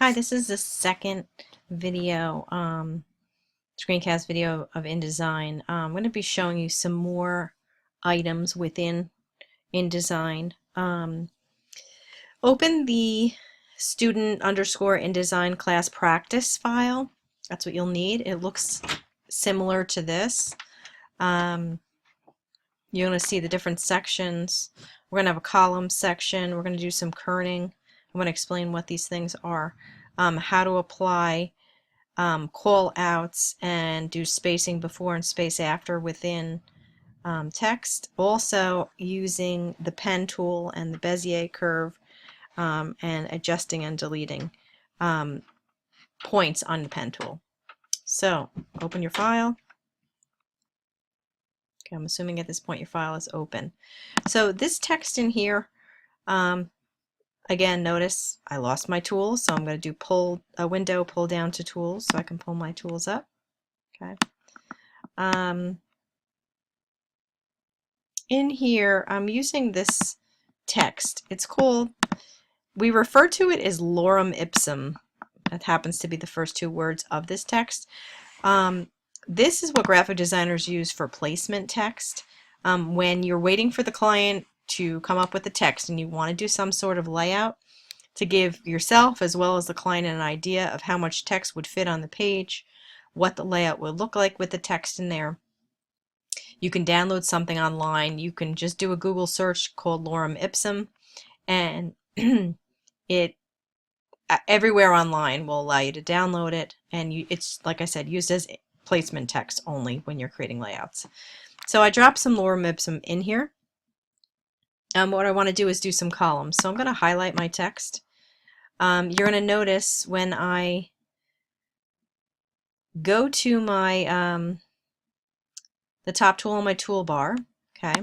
Hi, this is the second video, screencast video of InDesign. I'm going to be showing you some more items within InDesign. Open the student underscore InDesign class practice file. That's what you'll need. It looks similar to this. You're going to see the different sections. We're going to have a column section. We're going to do some kerning. I'm going to explain what these things are. How to apply call outs and do spacing before and space after within text. Also using the pen tool and the Bezier curve and adjusting and deleting points on the pen tool. So open your file. Okay, I'm assuming at this point your file is open. So this text in here, again, notice I lost my tools, so I'm going to do pull a window, pull down to tools, so I can pull my tools up. Okay. In here, I'm using this text. It's called, we refer to it as lorem ipsum. That happens to be the first two words of this text. This is what graphic designers use for placement text. When you're waiting for the client to come up with the text and you want to do some sort of layout to give yourself as well as the client an idea of how much text would fit on the page, what the layout would look like with the text in there. You can download something online. You can just do a Google search called lorem ipsum, and it everywhere online will allow you to download it, and it's, like I said, used as placement text only when you're creating layouts. So I dropped some lorem ipsum in here. What I want to do is do some columns. So I'm going to highlight my text. You're going to notice when I go to my the top tool on my toolbar, okay,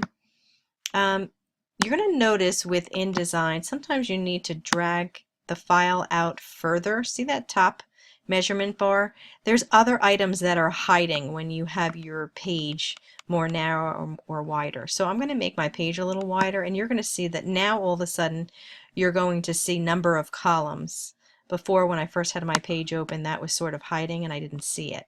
you're going to notice with InDesign sometimes you need to drag the file out further. See that top measurement bar? There's other items that are hiding when you have your page more narrow or wider. So I'm going to make my page a little wider, and you're going to see that now all of a sudden you're going to see number of columns. Before, when I first had my page open, that was sort of hiding and I didn't see it.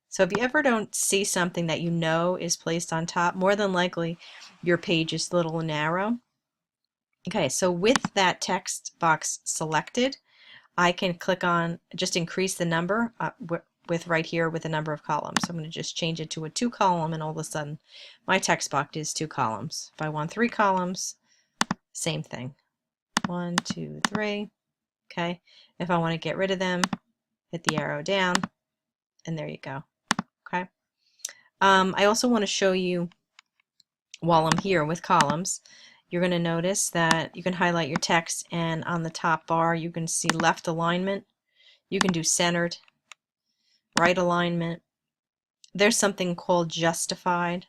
So if you ever don't see something that you know is placed on top, more than likely your page is a little narrow. Okay, so with that text box selected, I can click on just increase the number with right here with the number of columns. So I'm going to just change it to a 2 column, and all of a sudden my text box is 2 columns. If I want 3 columns, same thing. 1, 2, 3. Okay. If I want to get rid of them, hit the arrow down, and there you go. Okay. I also want to show you, while I'm here with columns, you're going to notice that you can highlight your text, and on the top bar you can see left alignment. You can do centered, right alignment. There's something called justified.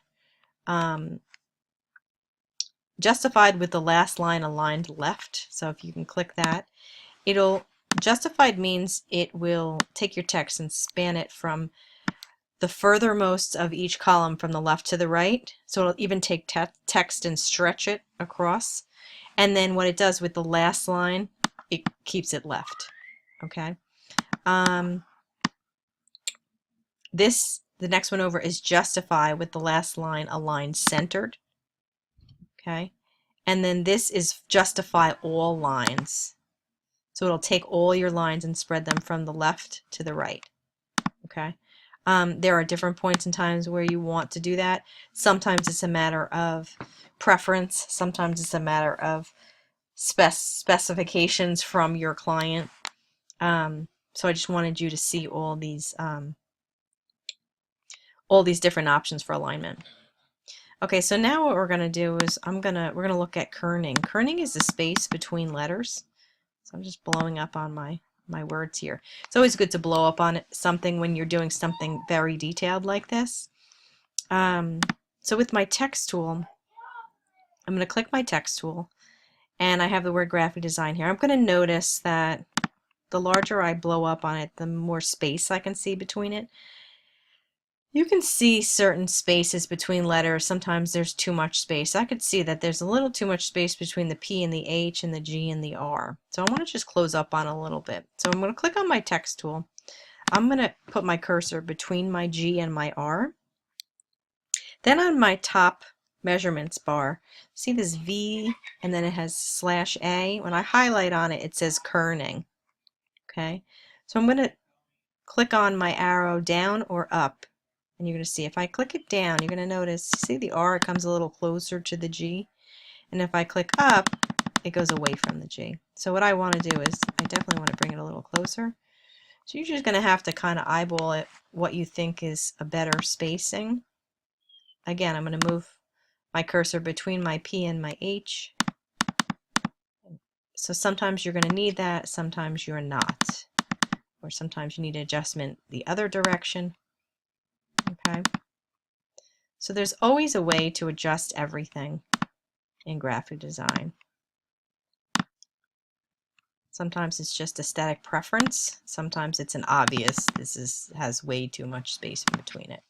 Justified with the last line aligned left. So if you can click that, justified means it will take your text and span it from the furthermost of each column from the left to the right. So it'll even take text and stretch it across. And then what it does with the last line, it keeps it left. Okay. The next one over is justify with the last line aligned centered. Okay. And then this is justify all lines. So it'll take all your lines and spread them from the left to the right. Okay. There are different points and times where you want to do that. Sometimes it's a matter of preference. Sometimes it's a matter of specifications from your client. So I just wanted you to see all these different options for alignment. Okay, so now what we're going to do is we're going to look at kerning. Kerning is the space between letters. So I'm just blowing up on my words here. It's always good to blow up on something when you're doing something very detailed like this. So with my text tool, I'm going to click my text tool, and I have the word graphic design here. I'm going to notice that the larger I blow up on it, the more space I can see between it. You can see certain spaces between letters. Sometimes there's too much space. I could see that there's a little too much space between the P and the H and the G and the R. So I want to just close up on a little bit. So I'm going to click on my text tool. I'm going to put my cursor between my G and my R. Then on my top measurements bar, see this V and then it has /A. When I highlight on it, it says kerning. Okay, so I'm going to click on my arrow down or up. And you're going to see if I click it down, you're going to notice, see the R comes a little closer to the G. And if I click up, it goes away from the G. So what I want to do is, I definitely want to bring it a little closer. So you're just going to have to kind of eyeball it, what you think is a better spacing. Again, I'm going to move my cursor between my P and my H. So sometimes you're going to need that, sometimes you're not. Or sometimes you need adjustment the other direction. Okay. So there's always a way to adjust everything in graphic design. Sometimes it's just aesthetic preference. Sometimes it's an obvious, has way too much space in between it.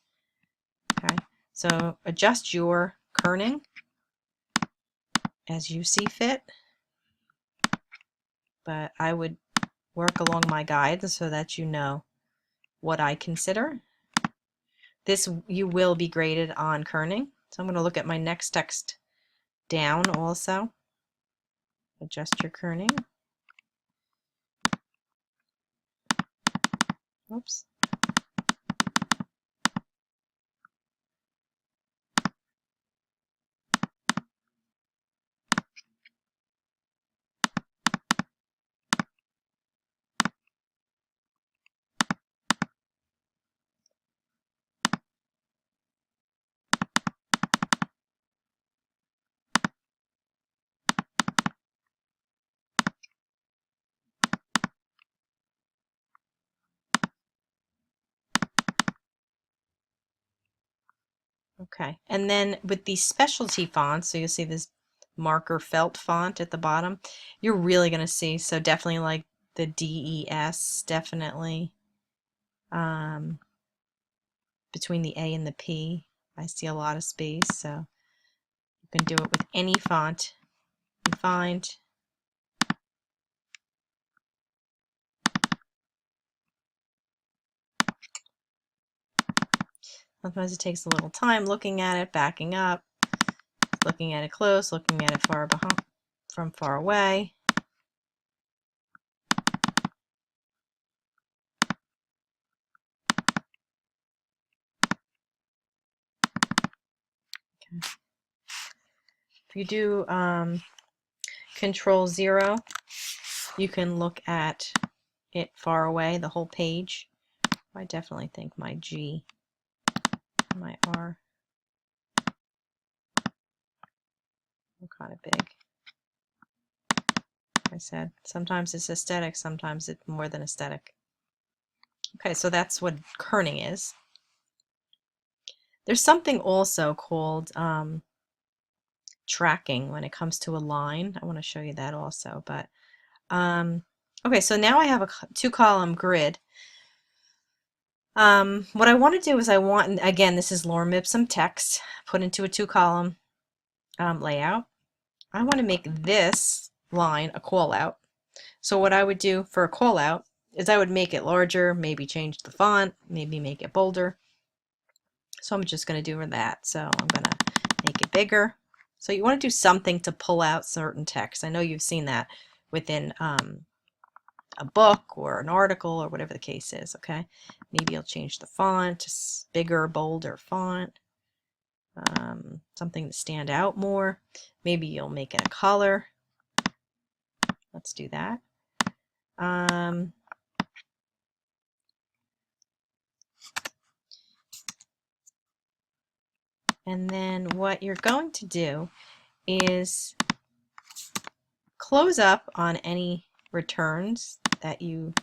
Okay, so adjust your kerning as you see fit, but I would work along my guides so that you know what I consider. This you will be graded on kerning. So I'm going to look at my next text down also. Adjust your kerning. Oops. Okay, and then with these specialty fonts, so you'll see this marker felt font at the bottom, you're really going to see, so definitely like the DES, definitely. Between the A and the P, I see a lot of space, so you can do it with any font you find. Sometimes it takes a little time looking at it, backing up, looking at it close, looking at it far behind, from far away. Okay. If you do Control 0, you can look at it far away, the whole page. I definitely think my G, my R are kind of big. Like I said, sometimes it's aesthetic, sometimes it's more than aesthetic. Okay, so that's what kerning is. There's something also called tracking when it comes to a line. I want to show you that also. But okay, so now I have a 2-column grid. What I want to do is again, this is Lorem Ipsum text put into a 2-column layout. I want to make this line a call out. So what I would do for a call out is I would make it larger, maybe change the font, maybe make it bolder. So I'm just going to do that. So I'm going to make it bigger. So you want to do something to pull out certain text. I know you've seen that within a book or an article or whatever the case is. Okay, maybe you'll change the font to bigger, bolder font. Something to stand out more. Maybe you'll make it a color. Let's do that. And then what you're going to do is close up on any returns that you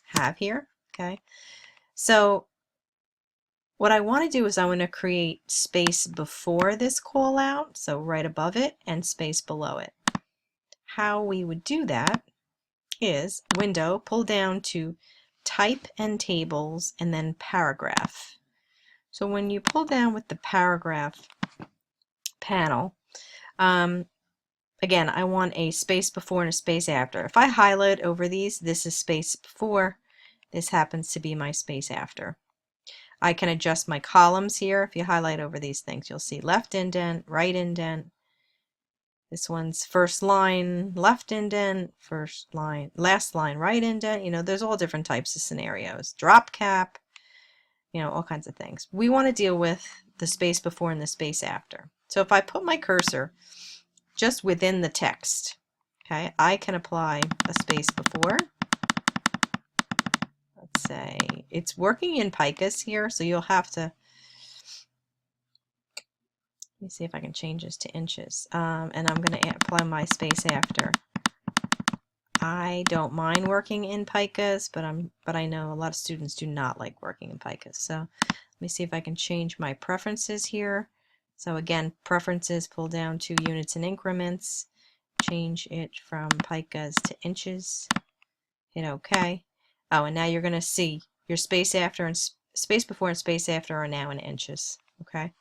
have here. Okay, so what I want to do is I want to create space before this call out, so right above it, and space below it. How we would do that is Window, pull down to Type and Tables, and then Paragraph. So when you pull down with the paragraph panel, again, I want a space before and a space after. If I highlight over these, this is space before. This happens to be my space after. I can adjust my columns here. If you highlight over these things, you'll see left indent, right indent. This one's first line, left indent, first line, last line, right indent. You know, there's all different types of scenarios. Drop cap, you know, all kinds of things. We want to deal with the space before and the space after. So if I put my cursor just within the text, okay, I can apply a space before. Let's say it's working in picas here, so you'll have to, let me see if I can change this to inches. And I'm going to apply my space after. I don't mind working in picas, but I know a lot of students do not like working in picas. So let me see if I can change my preferences here. So again, preferences, pull down to units and increments, change it from picas to inches, hit OK. Oh, and now you're going to see your space after and space before and space after are now in inches. Okay.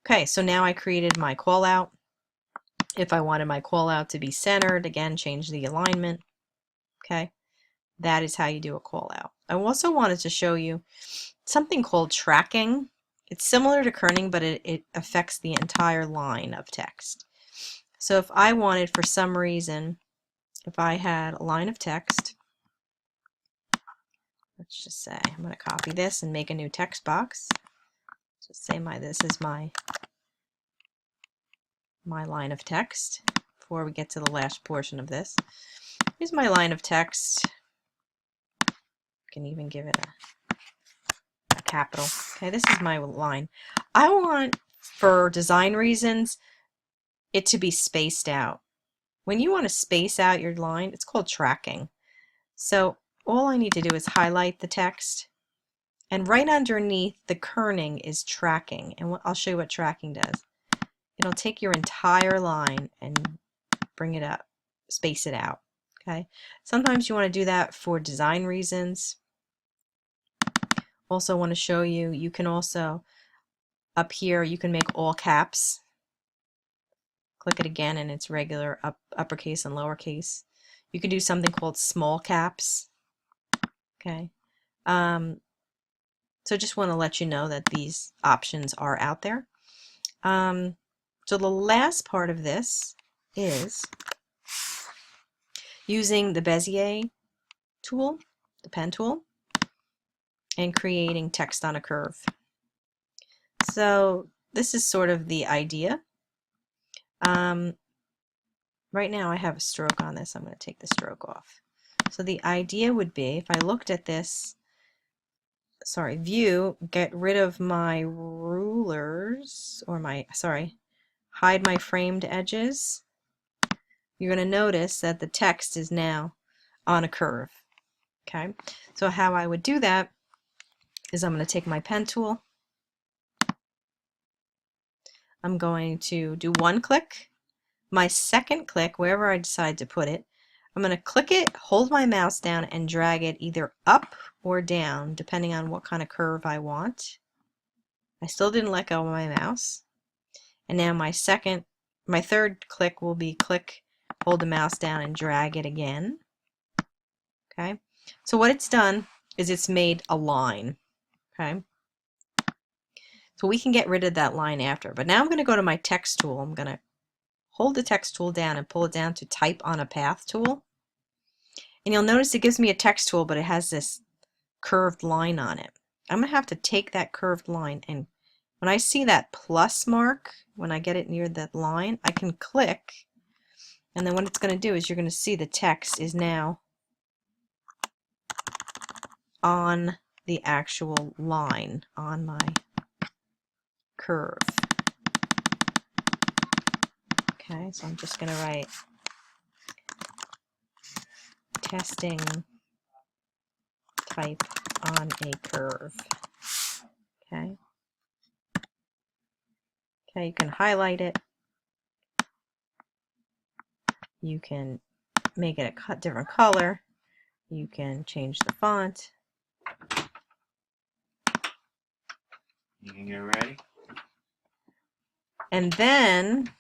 Okay, so now I created my call out. If I wanted my call out to be centered, again, change the alignment. Okay, that is how you do a call out. I also wanted to show you something called tracking. It's similar to kerning, but it affects the entire line of text. So if I wanted, for some reason, if I had a line of text, let's just say I'm going to copy this and make a new text box. Just say this is my line of text before we get to the last portion of this. Here's my line of text. You can even give it a capital. Okay, this is my line. I want, for design reasons, it to be spaced out. When you want to space out your line, it's called tracking. So all I need to do is highlight the text, and right underneath the kerning is tracking. And I'll show you what tracking does. It'll take your entire line and bring it up, space it out. Okay. Sometimes you want to do that for design reasons. Also want to show you, you can also, up here, you can make all caps. Click it again and it's regular uppercase and lowercase. You can do something called small caps. Okay. So just want to let you know that these options are out there. So the last part of this is using the Bezier tool, the pen tool, and creating text on a curve. So this is sort of the idea. Right now I have a stroke on this. I'm going to take the stroke off. So the idea would be, if I looked at this, view, get rid of my rulers, or hide my framed edges, you're going to notice that the text is now on a curve. Okay, so how I would do that is I'm going to take my pen tool. I'm going to do one click. My second click, wherever I decide to put it, I'm going to click it, hold my mouse down, and drag it either up or down, depending on what kind of curve I want. I still didn't let go of my mouse. And now my third click will be click, hold the mouse down, and drag it again. Okay, so what it's done is it's made a line. Okay, so we can get rid of that line after. But now I'm going to go to my text tool. I'm going to hold the text tool down and pull it down to type on a path tool. And you'll notice it gives me a text tool, but it has this curved line on it. I'm going to have to take that curved line, and when I see that plus mark, when I get it near that line, I can click, and then what it's going to do is you're going to see the text is now on the actual line, on my curve. Okay, so I'm just going to write testing type on a curve. Okay. Okay, you can highlight it. You can make it a different color. You can change the font. You can get ready. And then